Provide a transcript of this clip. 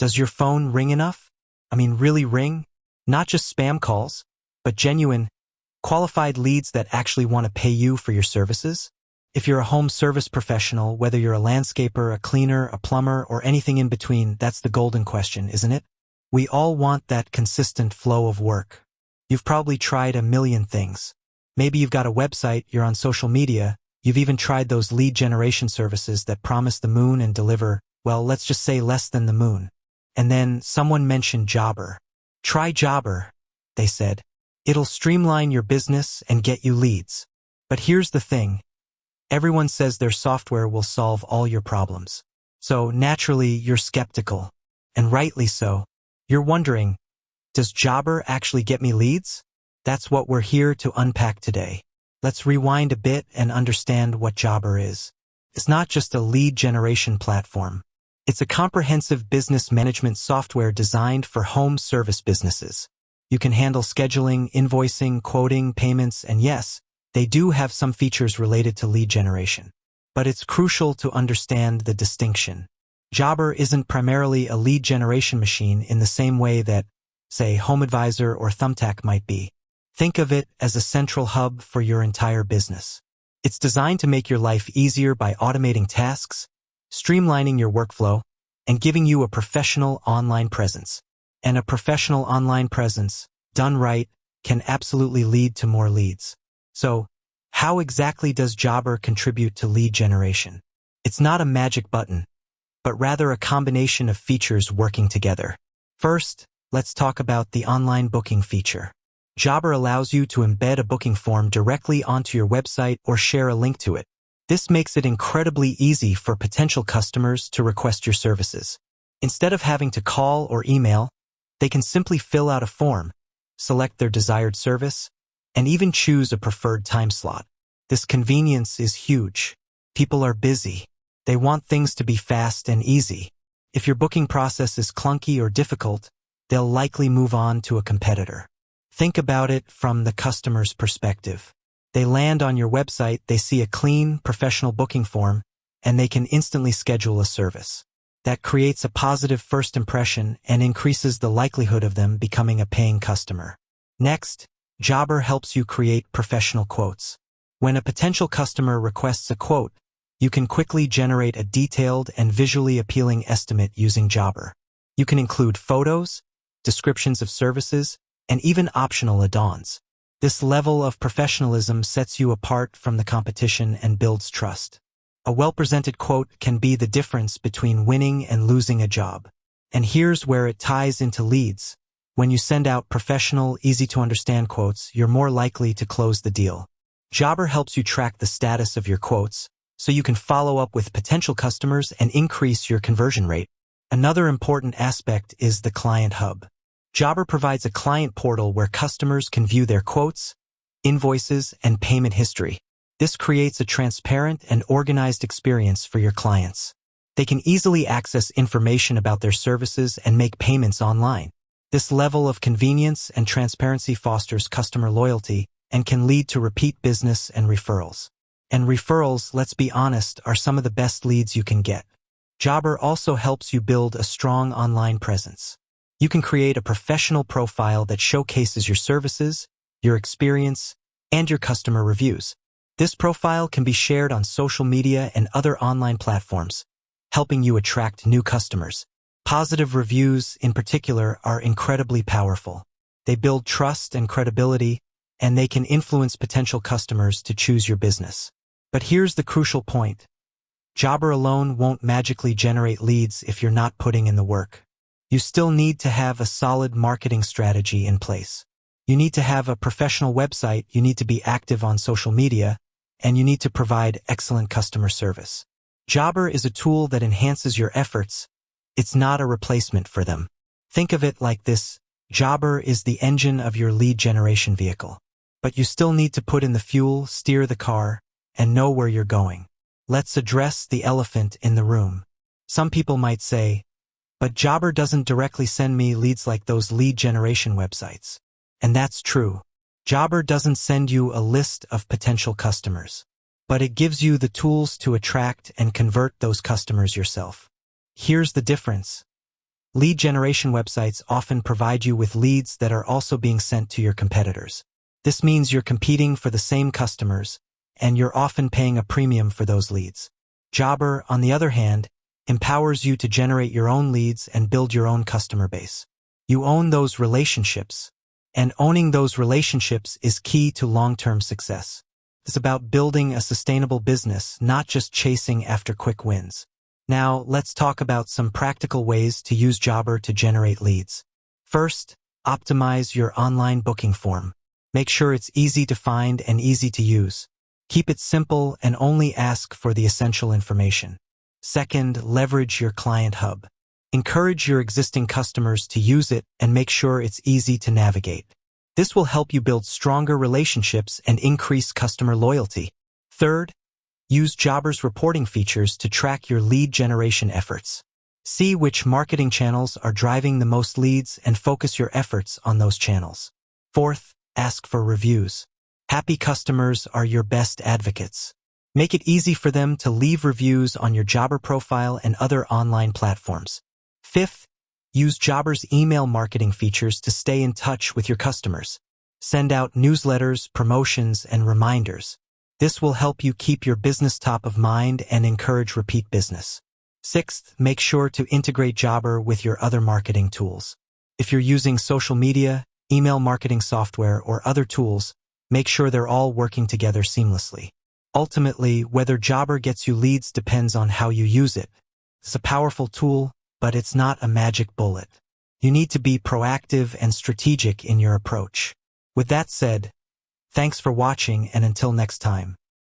Does your phone ring enough? I mean, really ring? Not just spam calls, but genuine, qualified leads that actually want to pay you for your services? If you're a home service professional, whether you're a landscaper, a cleaner, a plumber, or anything in between, that's the golden question, isn't it? We all want that consistent flow of work. You've probably tried a million things. Maybe you've got a website, you're on social media, you've even tried those lead generation services that promise the moon and deliver, well, let's just say less than the moon. And then someone mentioned Jobber. Try Jobber, they said. It'll streamline your business and get you leads. But here's the thing. Everyone says their software will solve all your problems. So naturally, you're skeptical. And rightly so. You're wondering, does Jobber actually get me leads? That's what we're here to unpack today. Let's rewind a bit and understand what Jobber is. It's not just a lead generation platform. It's a comprehensive business management software designed for home service businesses. You can handle scheduling, invoicing, quoting, payments, and yes, they do have some features related to lead generation. But it's crucial to understand the distinction. Jobber isn't primarily a lead generation machine in the same way that, say, HomeAdvisor or Thumbtack might be. Think of it as a central hub for your entire business. It's designed to make your life easier by automating tasks, streamlining your workflow, and giving you a professional online presence. And a professional online presence, done right, can absolutely lead to more leads. So, how exactly does Jobber contribute to lead generation? It's not a magic button, but rather a combination of features working together. First, let's talk about the online booking feature. Jobber allows you to embed a booking form directly onto your website or share a link to it. This makes it incredibly easy for potential customers to request your services. Instead of having to call or email, they can simply fill out a form, select their desired service, and even choose a preferred time slot. This convenience is huge. People are busy. They want things to be fast and easy. If your booking process is clunky or difficult, they'll likely move on to a competitor. Think about it from the customer's perspective. They land on your website, they see a clean, professional booking form, and they can instantly schedule a service. That creates a positive first impression and increases the likelihood of them becoming a paying customer. Next, Jobber helps you create professional quotes. When a potential customer requests a quote, you can quickly generate a detailed and visually appealing estimate using Jobber. You can include photos, descriptions of services, and even optional add-ons. This level of professionalism sets you apart from the competition and builds trust. A well-presented quote can be the difference between winning and losing a job. And here's where it ties into leads. When you send out professional, easy-to-understand quotes, you're more likely to close the deal. Jobber helps you track the status of your quotes, so you can follow up with potential customers and increase your conversion rate. Another important aspect is the Client Hub. Jobber provides a client portal where customers can view their quotes, invoices, and payment history. This creates a transparent and organized experience for your clients. They can easily access information about their services and make payments online. This level of convenience and transparency fosters customer loyalty and can lead to repeat business and referrals. And referrals, let's be honest, are some of the best leads you can get. Jobber also helps you build a strong online presence. You can create a professional profile that showcases your services, your experience, and your customer reviews. This profile can be shared on social media and other online platforms, helping you attract new customers. Positive reviews, in particular, are incredibly powerful. They build trust and credibility, and they can influence potential customers to choose your business. But here's the crucial point. Jobber alone won't magically generate leads if you're not putting in the work. You still need to have a solid marketing strategy in place. You need to have a professional website, you need to be active on social media, and you need to provide excellent customer service. Jobber is a tool that enhances your efforts. It's not a replacement for them. Think of it like this. Jobber is the engine of your lead generation vehicle. But you still need to put in the fuel, steer the car, and know where you're going. Let's address the elephant in the room. Some people might say, but Jobber doesn't directly send me leads like those lead generation websites. And that's true. Jobber doesn't send you a list of potential customers, but it gives you the tools to attract and convert those customers yourself. Here's the difference. Lead generation websites often provide you with leads that are also being sent to your competitors. This means you're competing for the same customers, and you're often paying a premium for those leads. Jobber, on the other hand, empowers you to generate your own leads and build your own customer base. You own those relationships, and owning those relationships is key to long-term success. It's about building a sustainable business, not just chasing after quick wins. Now, let's talk about some practical ways to use Jobber to generate leads. First, optimize your online booking form. Make sure it's easy to find and easy to use. Keep it simple and only ask for the essential information. Second, leverage your client hub. Encourage your existing customers to use it and make sure it's easy to navigate. This will help you build stronger relationships and increase customer loyalty. Third, use Jobber's reporting features to track your lead generation efforts. See which marketing channels are driving the most leads and focus your efforts on those channels. Fourth, ask for reviews. Happy customers are your best advocates. Make it easy for them to leave reviews on your Jobber profile and other online platforms. Fifth, use Jobber's email marketing features to stay in touch with your customers. Send out newsletters, promotions, and reminders. This will help you keep your business top of mind and encourage repeat business. Sixth, make sure to integrate Jobber with your other marketing tools. If you're using social media, email marketing software, or other tools, make sure they're all working together seamlessly. Ultimately, whether Jobber gets you leads depends on how you use it. It's a powerful tool, but it's not a magic bullet. You need to be proactive and strategic in your approach. With that said, thanks for watching, and until next time.